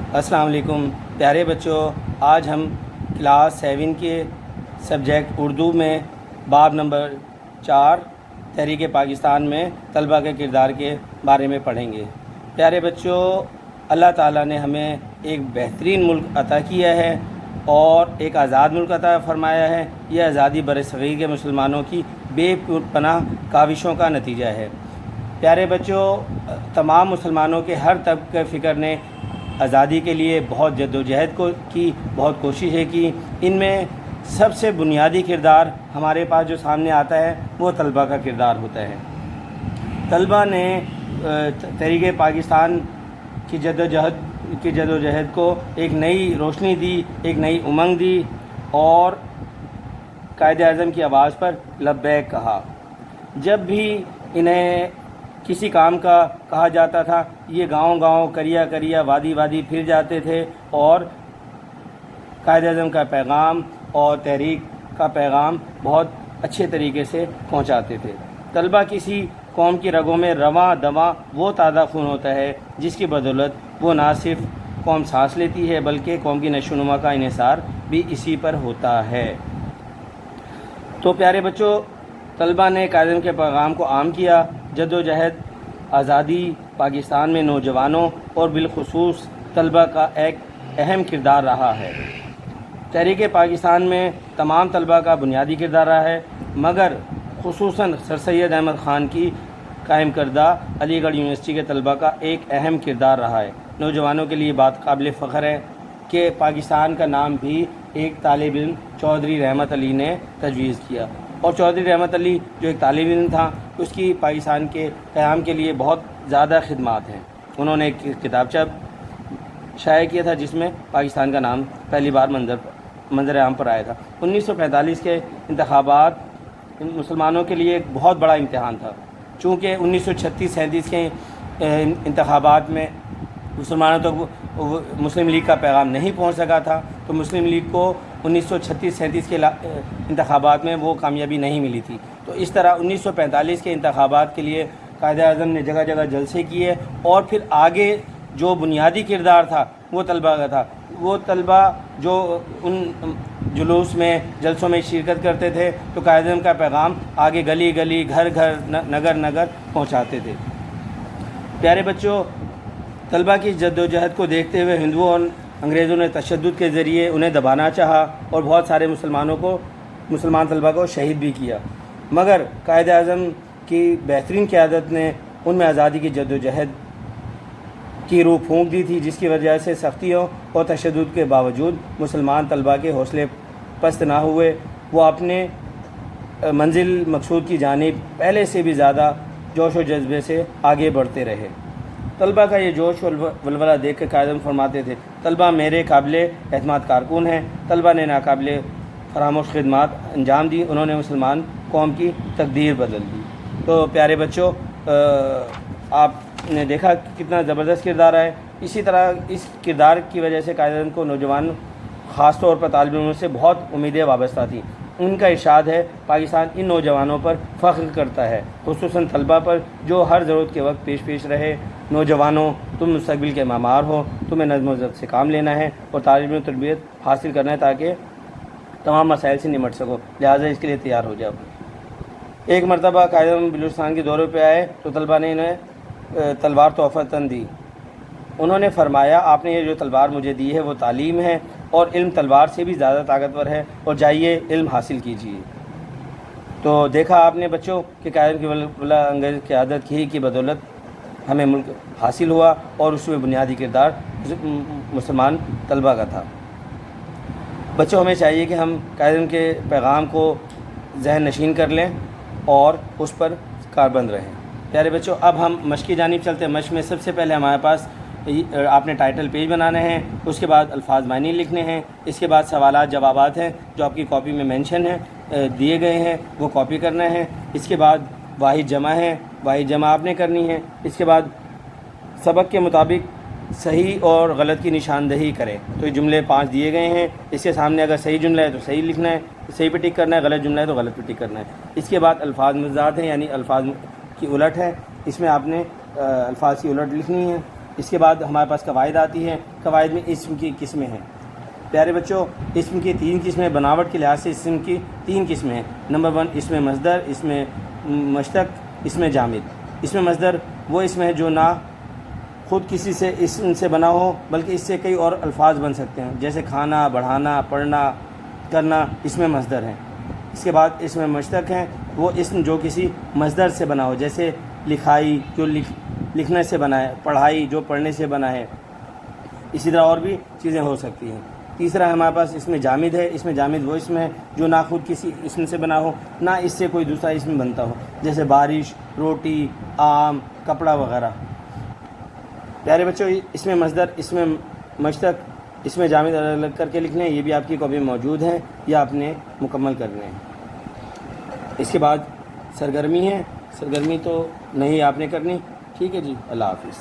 السلام علیکم پیارے بچوں، آج ہم کلاس 7 کے سبجیکٹ اردو میں باب نمبر 4 تحریک پاکستان میں طلباء کے کردار کے بارے میں پڑھیں گے۔ پیارے بچوں، اللہ تعالیٰ نے ہمیں ایک بہترین ملک عطا کیا ہے اور ایک آزاد ملک عطا فرمایا ہے۔ یہ آزادی برصغیر کے مسلمانوں کی بے پناہ کاوشوں کا نتیجہ ہے۔ پیارے بچوں، تمام مسلمانوں کے ہر طبقہ فکر نے آزادی کے لیے بہت جد و جہد کی، بہت کوششیں کی۔ ان میں سب سے بنیادی کردار ہمارے پاس جو سامنے آتا ہے وہ طلباء کا کردار ہوتا ہے۔ طلباء نے تحریک پاکستان کی جد و جہد کو ایک نئی روشنی دی، ایک نئی امنگ دی اور قائد اعظم کی آواز پر لبیک کہا۔ جب بھی انہیں کسی کام کا کہا جاتا تھا، یہ گاؤں گاؤں، کریا کریا، وادی وادی پھر جاتے تھے اور قائد اعظم کا پیغام اور تحریک کا پیغام بہت اچھے طریقے سے پہنچاتے تھے۔ طلباء کسی قوم کی رگوں میں رواں دواں وہ تازہ خون ہوتا ہے جس کی بدولت وہ نہ صرف قوم سانس لیتی ہے بلکہ قوم کی نشو و نما کا انحصار بھی اسی پر ہوتا ہے۔ تو پیارے بچوں، طلباء نے قائد اعظم کے پیغام کو عام کیا۔ جد و جہد آزادی پاکستان میں نوجوانوں اور بالخصوص طلباء کا ایک اہم کردار رہا ہے۔ تحریک پاکستان میں تمام طلباء کا بنیادی کردار رہا ہے، مگر خصوصاً سر سید احمد خان کی قائم کردہ علی گڑھ یونیورسٹی کے طلباء کا ایک اہم کردار رہا ہے۔ نوجوانوں کے لیے بات قابل فخر ہے کہ پاکستان کا نام بھی ایک طالب علم چودھری رحمت علی نے تجویز کیا، اور چودھری رحمت علی جو ایک طالب علم تھا، اس کی پاکستان کے قیام کے لیے بہت زیادہ خدمات ہیں۔ انہوں نے ایک کتابچہ شائع کیا تھا جس میں پاکستان کا نام پہلی بار منظر عام پر آیا تھا۔ 1945 کے انتخابات مسلمانوں کے لیے ایک بہت بڑا امتحان تھا، چونکہ 1936-37 کے انتخابات میں مسلمانوں تک مسلم لیگ کا پیغام نہیں پہنچ سکا تھا، تو مسلم لیگ کو 1936-37 کے انتخابات میں وہ کامیابی نہیں ملی تھی۔ تو اس طرح 1945 کے انتخابات کے لیے قائد اعظم نے جگہ جگہ جلسے کیے، اور پھر آگے جو بنیادی کردار تھا وہ طلباء کا تھا۔ وہ طلباء جو ان جلوس میں، جلسوں میں شرکت کرتے تھے تو قائد اعظم کا پیغام آگے گلی گلی، گھر گھر، نگر نگر پہنچاتے تھے۔ پیارے بچوں، طلباء کی جد و جہد کو دیکھتے ہوئے ہندوؤں اور انگریزوں نے تشدد کے ذریعے انہیں دبانا چاہا اور بہت سارے مسلمان طلباء کو شہید بھی کیا، مگر قائد اعظم کی بہترین قیادت نے ان میں آزادی کی جد و جہد کی روح پھونک دی تھی، جس کی وجہ سے سختیوں اور تشدد کے باوجود مسلمان طلباء کے حوصلے پست نہ ہوئے۔ وہ اپنے منزل مقصود کی جانب پہلے سے بھی زیادہ جوش و جذبے سے آگے بڑھتے رہے۔ طلباء کا یہ جوش و ولولہ دیکھ کر قائد اعظم فرماتے تھے، طلباء میرے قابل اعتماد کارکن ہیں۔ طلباء نے ناقابل فراموش خدمات انجام دی، انہوں نے مسلمان قوم کی تقدیر بدل دی۔ تو پیارے بچوں، آپ نے دیکھا کتنا زبردست کردار ہے۔ اسی طرح اس کردار کی وجہ سے قائد اعظم کو نوجوان، خاص طور پر طالب علموں سے بہت امیدیں وابستہ تھیں۔ ان کا ارشاد ہے، پاکستان ان نوجوانوں پر فخر کرتا ہے، خصوصاً طلباء پر، جو ہر ضرورت کے وقت پیش رہے۔ نوجوانوں، تم مستقبل کے معمار ہو، تمہیں نظم و ضبط سے کام لینا ہے اور طالب علم تربیت حاصل کرنا ہے تاکہ تمام مسائل سے نمٹ سکو، لہٰذا اس کے لیے تیار ہو جاؤ۔ ایک مرتبہ قائد اعظم بلوچستان کے دورے پہ آئے تو طلباء نے انہیں تلوار تحفتاً دی۔ انہوں نے فرمایا، آپ نے یہ جو تلوار مجھے دی ہے وہ تعلیم ہے، اور علم تلوار سے بھی زیادہ طاقتور ہے، اور جائیے علم حاصل کیجیے۔ تو دیکھا آپ نے بچوں کہ قائد اعظم کی ولا انگریز قیادت کی بدولت ہمیں ملک حاصل ہوا، اور اس میں بنیادی کردار مسلمان طلباء کا تھا۔ بچوں، ہمیں چاہیے کہ ہم قائد اعظم کے پیغام کو ذہن نشین کر لیں اور اس پر کاربند رہیں۔ پیارے بچوں، اب ہم مشق کی جانب چلتے ہیں۔ مشق میں سب سے پہلے ہمارے پاس آپ نے ٹائٹل پیج بنانے ہیں، اس کے بعد الفاظ معنی لکھنے ہیں، اس کے بعد سوالات جوابات ہیں جو آپ کی کاپی میں مینشن ہیں، دیے گئے ہیں، وہ کاپی کرنا ہے۔ اس کے بعد واحد جمع ہے، واحد جمع آپ نے کرنی ہے۔ اس کے بعد سبق کے مطابق صحیح اور غلط کی نشاندہی کریں۔ تو یہ جملے 5 دیے گئے ہیں، اس کے سامنے اگر صحیح جملہ ہے تو صحیح لکھنا ہے، صحیح پہ ٹک کرنا ہے، غلط جملہ ہے تو غلط پہ ٹک کرنا ہے۔ اس کے بعد الفاظ متضاد ہیں، یعنی الفاظ کی الٹ ہے، اس میں آپ نے الفاظ کی الٹ لکھنی ہے۔ اس کے بعد ہمارے پاس قواعد آتی ہیں. قواعد میں اسم کی قسمیں ہیں. پیارے بچوں، اسم کی 3 قسمیں، بناوٹ کے لحاظ سے اسم کی 3 قسمیں ہیں. نمبر 1 اسم مصدر، اسم مشتق، اسم جامد. اسم مصدر وہ اسم ہے جو نہ خود کسی سے اسم سے بنا ہو بلکہ اس سے کئی اور الفاظ بن سکتے ہیں، جیسے کھانا، بڑھانا، پڑھنا، کرنا اسم مصدر ہیں. اس کے بعد اسم مشتق ہیں وہ اسم جو کسی مصدر سے بنا ہو، جیسے لکھائی جو لکھنے سے بنا ہے، پڑھائی جو پڑھنے سے بنا ہے. اسی طرح اور بھی چیزیں ہو سکتی ہیں. تیسرا ہمارے پاس اسم جامد ہے. اسم جامد وہ اسم ہے جو نہ خود کسی اسم سے بنا ہو نہ اس سے کوئی دوسرا اسم بنتا ہو، جیسے بارش، روٹی، آم، کپڑا وغیرہ. پیارے بچوں، اسم مصدر، اسم مشتق، اسم جامد الگ الگ کر کے لکھنے، یہ بھی آپ کی کاپی میں موجود ہیں یا آپ نے مکمل کرنے ہیں. اس کے بعد سرگرمی ہے. سرگرمی تو نہیں آپ نے کرنی. ٹھیک ہے جی، اللہ حافظ.